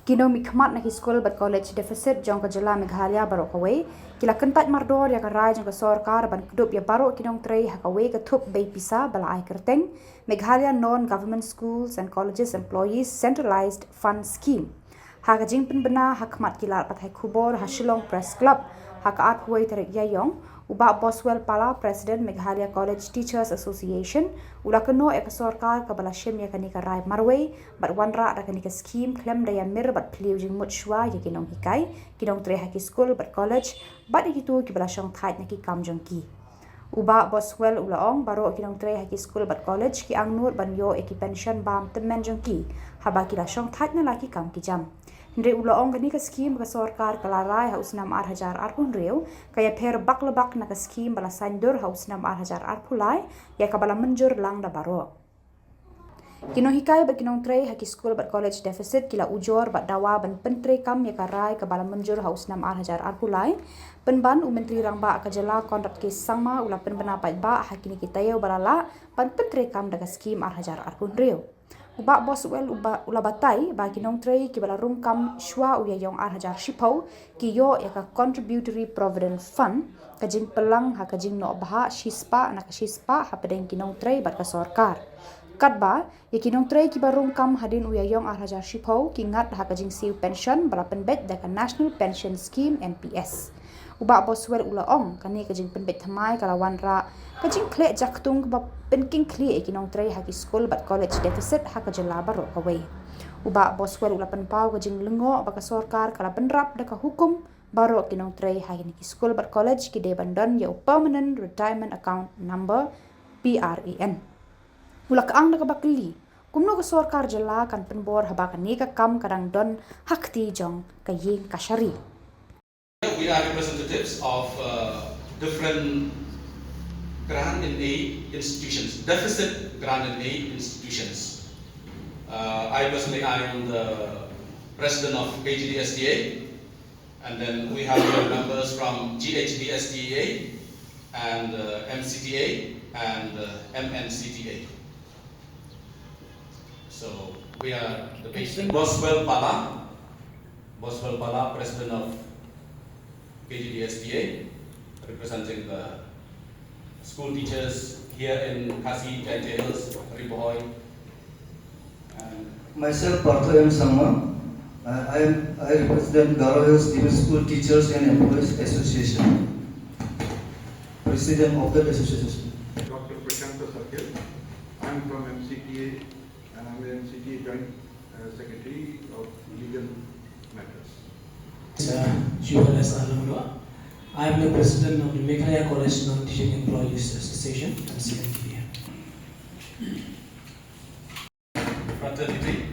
Kino mikmat na Skul bat college deficit jong Khubor Meghalaya barok away kila Kyntait mardor ya karai jong Sorkar ban kedup ya barok Nongtrei hakaway ketup bay pisa bala ai kerteng Meghalaya non-government schools and colleges employees centralized fund scheme. Haka jing penbena hakmat kilat patai Khubor Shillong press club haka at huay tarik yayong Uba Boswell Pala, President Meghalaya College Teachers Association, ula keno eka Sorkar kabala shem ya kanika rai marway, but wanra da kanika scheme klem da ya mir but pliu jing mutshwa ya Nonghikai, Nongtrei haki Skul but college, but ikitu kibala Kyntait naki kam jong ki. Uba Boswell ulaong baro Nongtrei haki Skul but college ki angnur ban yo eki pension bam temen jong ki, haba kila Kyntait na laki kam ki jam. Ndre ulaong gani ka scheme ka Sorkar kalarai haus 6,000 arpun reu kaya per baklebak na ka scheme bala sandur haus 6,000 arpulai ya kabala menjur lang da baro. Nonghikai bat Nongtrei haki Skul bat college deficit kila ujor bat dawa ban pentre kam ya karai kabala menjur haus 6,000 arpulai penban menteri rangba kajala kontrak kes sama ula penbena ba hakini kita balala ban pentre kam daga scheme 6,000 arpun reu. Uba Boswell ula batai bagi Nongtrei ki bala rungkam shwa uya yong 6,000 shipau ki yo ya ka contributory provident fund ka jing pelang ha ka jing no baha shispa na ka shispa ha pedeng ki Nongtrei bat ka Sorkar. Kadba ya ki Nongtrei ki ba rungkam hadin uya yong 6,000 shipau ki ngat ha ka jing siu pension bala penbet da ka National Pension Scheme NPS. Uba Boswell ula ong kani ka jing penbet thamai kalawan ra ka jing kle jaktung ba penking kli ki Nongtrei haki Skul bat college deficit ha ka jela barok away. Uba Boswell ula penpau ka jing lengo ba ka Sorkar kala penrap da ka hukum barok ki Nongtrei haki Skul bat college ki de bandon ya permanent retirement account number PREN. Ula ka ang da ka bakli kumno ka Sorkar jela kan penbor haba ka ni ka kam kadang don hakti jong ka ying kashari. We are representatives of different grant and aid institutions, deficit grant and aid institutions. I personally am the president of KGDSDA, and then we have members from GHDSDA and MCTA and MNCTA. So we are the basic. Boswell Pala, president of KGDSDA, representing the school teachers here in Khasi, Kyntait, Riboy. Myself, Samla. I represent Garo Hills School Teachers and Employees Association, president of that association. Dr. Sorkar. I'm from MCTA and I'm the MCTA Joint Secretary of Legal Matters. I am the president of the Meghalaya College Non-Teaching Employees Association and CNTV. Fraternity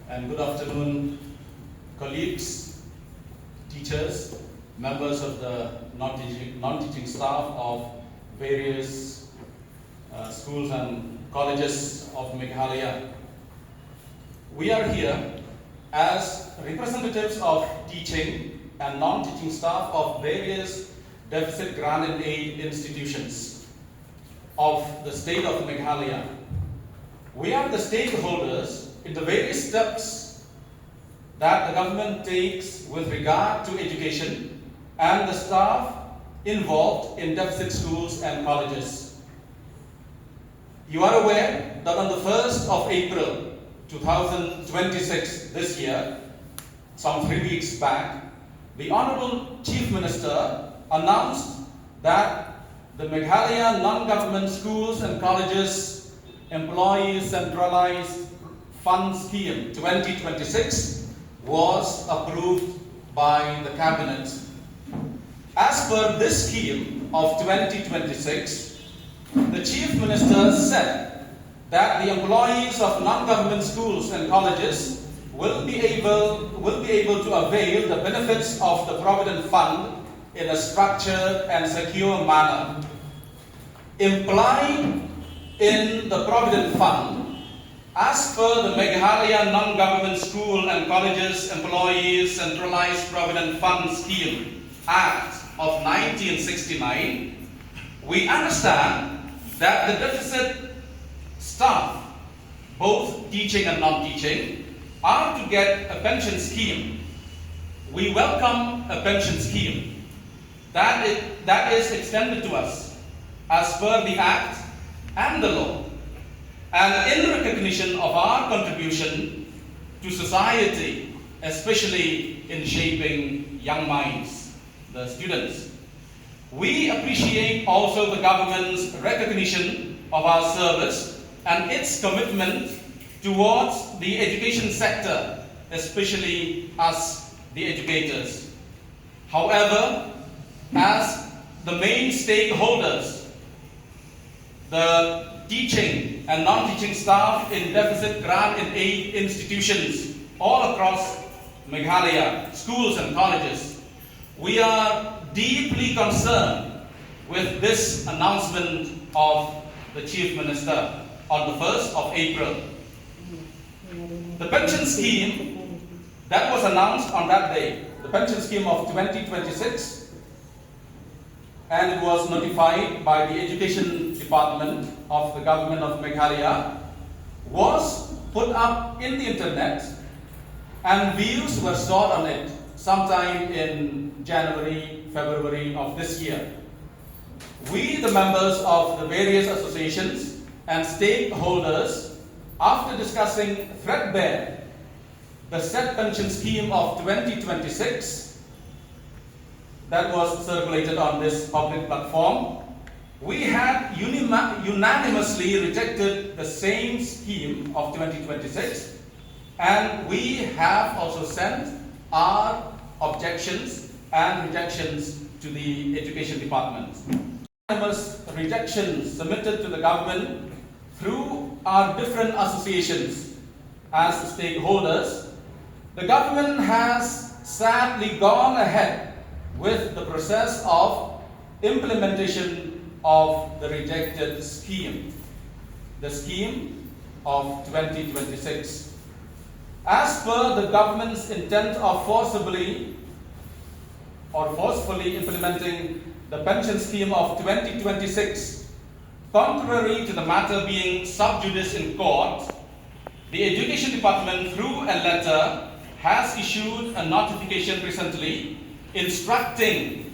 and good afternoon, colleagues, teachers, members of the non-teaching staff of various schools and colleges of Meghalaya. We are here as representatives of teaching and non-teaching staff of various deficit grant and aid institutions of the state of Meghalaya. We are the stakeholders in the various steps that the government takes with regard to education and the staff involved in deficit schools and colleges. You are aware that on the 1st of April 2026 this year, some 3 weeks back, the Honorable Chief Minister announced that the Meghalaya Non-Government Schools and Colleges Employees Centralized Fund Scheme 2026 was approved by the Cabinet. As per this scheme of 2026, the Chief Minister said that the employees of non-government schools and colleges will be able to avail the benefits of the Provident Fund in a structured and secure manner. Implied in the Provident Fund, as per the Meghalaya Non-Government School and Colleges Employees Centralized Provident Fund Scheme Act of 1969, we understand that the deficit staff, both teaching and non-teaching, are to get a pension scheme. We welcome a pension scheme that is extended to us as per the Act and the law, and in recognition of our contribution to society, especially in shaping young minds, the students. We appreciate also the government's recognition of our service and its commitment towards the education sector, especially us, the educators. However, as the main stakeholders, the teaching and non-teaching staff in deficit grant and aid institutions all across Meghalaya, schools and colleges, we are deeply concerned with this announcement of the Chief Minister on the 1st of April. The pension scheme that was announced on that day, the pension scheme of 2026, and it was notified by the Education Department of the Government of Meghalaya, was put up in the internet and views were sought on it sometime in January, February of this year. We, the members of the various associations and stakeholders, after discussing threadbare the set pension scheme of 2026 that was circulated on this public platform, we had unanimously rejected the same scheme of 2026, and we have also sent our objections and rejections to the Education Department. Unanimous rejections submitted to the government through our different associations as stakeholders, the government has sadly gone ahead with the process of implementation of the rejected scheme, the scheme of 2026. As per the government's intent of forcefully implementing the pension scheme of 2026, contrary to the matter being sub judice in court, the Education Department, through a letter, has issued a notification recently instructing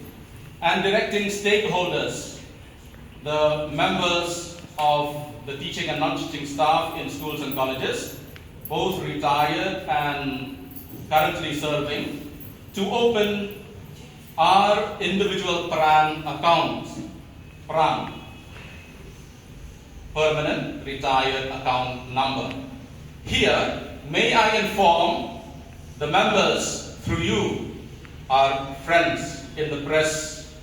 and directing stakeholders, the members of the teaching and non-teaching staff in schools and colleges, both retired and currently serving, to open our individual PRAN accounts, PRAN, Permanent Retired Account Number. Here, may I inform the members, through you, our friends in the press,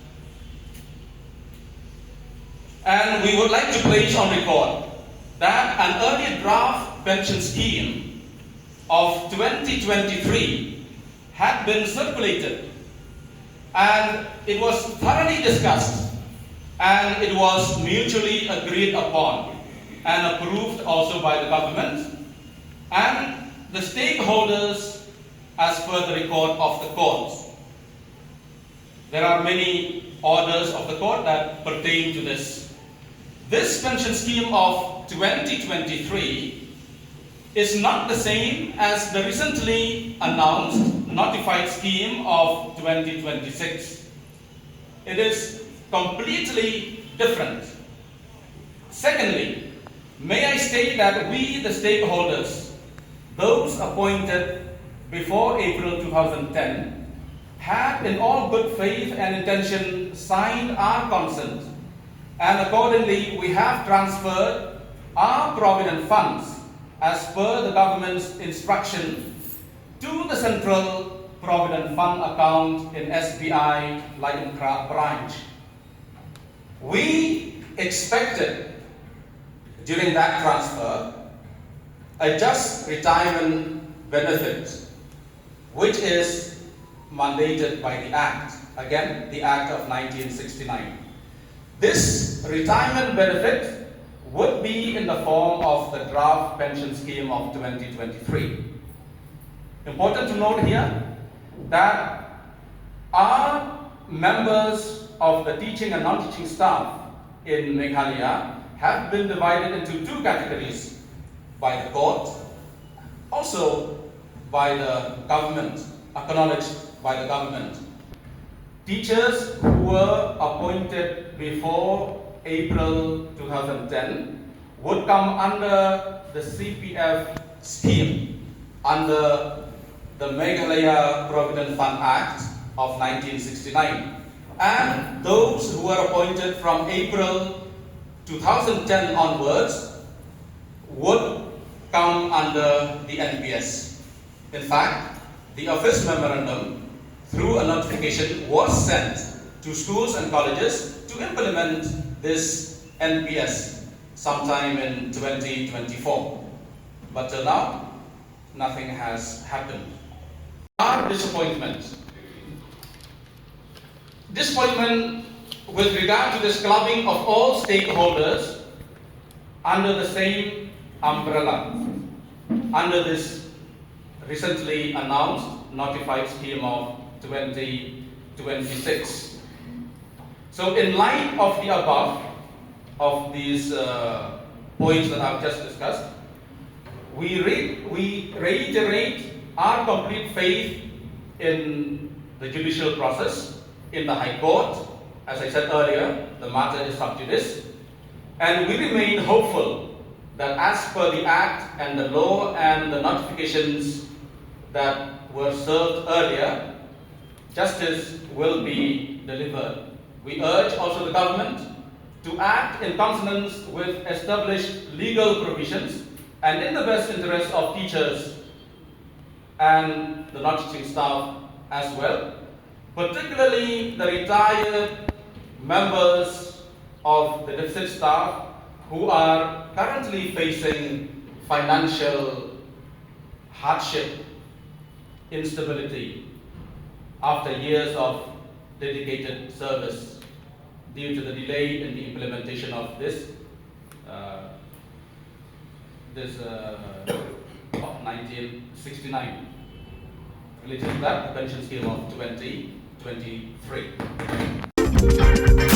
and we would like to place on record that an earlier draft pension scheme of 2023 had been circulated, and it was thoroughly discussed, and it was mutually agreed upon and approved also by the government and the stakeholders as per the record of the courts. There are many orders of the court that pertain to this. This pension scheme of 2023 is not the same as the recently announced notified scheme of 2026. It is completely different. Secondly, may I state that we, the stakeholders, those appointed before April 2010, had in all good faith and intention signed our consent, and accordingly we have transferred our provident funds as per the government's instruction to the Central Provident Fund account in SBI Layungkra branch. We expected during that transfer a just retirement benefit, which is mandated by the Act, again the Act of 1969. This retirement benefit would be in the form of the draft pension scheme of 2023. Important to note here that our members of the teaching and non-teaching staff in Meghalaya have been divided into two categories by the court. Also, by the government, acknowledged by the government. Teachers who were appointed before April 2010 would come under the CPF scheme under the Meghalaya Provident Fund Act of 1969. And those who were appointed from April 2010 onwards would come under the NPS. In fact, the office memorandum through a notification was sent to schools and colleges to implement this NPS sometime in 2024. But till now, nothing has happened. Our disappointment with regard to this clubbing of all stakeholders under the same umbrella, under this recently announced notified scheme of 2026. So in light of the above, of these points that I've just discussed, we reiterate our complete faith in the judicial process, in the High Court. As I said earlier, the matter is sub judice, and we remain hopeful that as per the Act and the law and the notifications that were served earlier, justice will be delivered. We urge also the government to act in consonance with established legal provisions and in the best interest of teachers and the non-teaching staff as well, particularly the retired members of the deficit staff who are currently facing financial hardship, instability after years of dedicated service due to the delay in the implementation of this 1969 related to that pension scheme of 2023.